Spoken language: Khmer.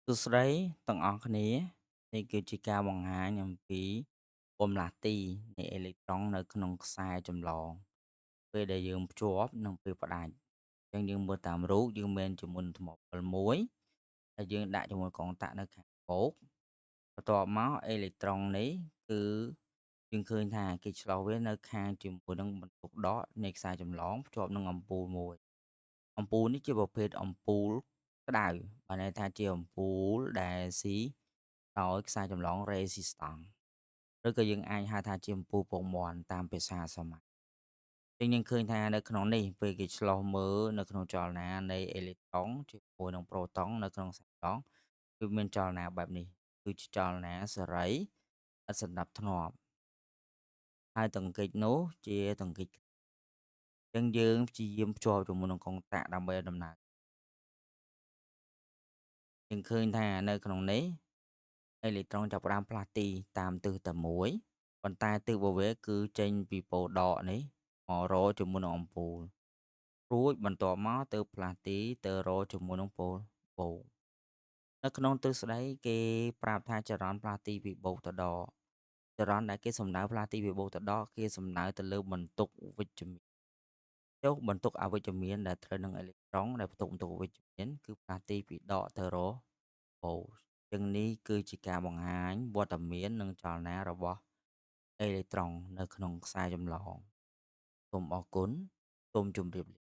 សួស្តីទាំងអស់គ្នានេះគឺជាការបង្ហាញអំពីបំលាស់ទីនៃអេឡិចត្រុងនៅក្នុងខ្សែចម្លងពេលដែលយើងភ្ជាប់និងពេលផ្ដាច់អញ្ចឹងយើងមើលតាមរូបយើងមានជាមួយនឹងថ្មពិលមួយហើយយើងដាក់ជាមួយកងតាក់នៅខាងបូកបន្ទាប់មកអេឡិចត្រុងនេះគឺយើងឃើញថាគេឆ្លុះវានៅខាងជាមួយនឹងបន្ទុកដកនៃខ្សែចម្លងភ្ជាប់នឹងអំពូលមួយ អំពូលនេះជាប្រភេទអំពូលក្តៅបានន័យថាជាអំពូលដែលស៊ីដោយខ្សែចម្លង resistant ឬក៏យើងអាចហៅថាជាអំពូលពងមាន់តាមភាសាសាមញ្ញចឹងយើងឃើញថានៅក្នុងនេះពេលគេឆ្លុះមើលនៅក្នុងចលនានៃអេឡិចតុងជាមួយនឹងប្រូតុងនៅក្នុងខ្សែចម្លងគឺមានចលនាបែបនេះគឺជាចលនាសេរីឥតសណ្ដាប់ធ្នាប់ហើយទង្គិចនោះជាទង្គិចចឹងយើងព្យាយាមភ្ជាប់ជាមួយនឹងកុងតាក់ដើម្បីឲ្យដំណើរយើងឃើញថានៅក្នុងនេះ អេឡិចត្រុងចាប់ផ្ដើមផ្លាស់ទីតាមទិសតែមួយប៉ុន្តែទិសរបស់វាគឺចេញពីប៉ូដកនេះមករជាមួយនឹងអំពូលរួចបន្ទាប់មកទៅផ្លាស់ទីទៅរជាមួយនឹងប៉ូលបូកនៅក្នុងទ្រឹស្ដីគេប្រាប់ថាចរន្តផ្លាស់ទីពីបូកទៅដកចរន្តដែលគេសំដៅផ្លាស់ទីពីបូកទៅដកគេសំដៅទៅលើបន្ទុកវិជ្ជមានចុះបន្ទុកអវិជ្ជមានដែលត្រូវនឹងអេឡិចត្រុងដែលផ្ទុកបន្ទុកអវិជ្ជមានគឺផ្លាស់ទីពីដកទៅរបូកចឹងនេះគឺជាការបង្ហាញវត្តមាននិងចលនារបស់អេឡិចត្រុងនៅក្នុងខ្សែចម្លងសូមអរគុណសូមជម្រាបលា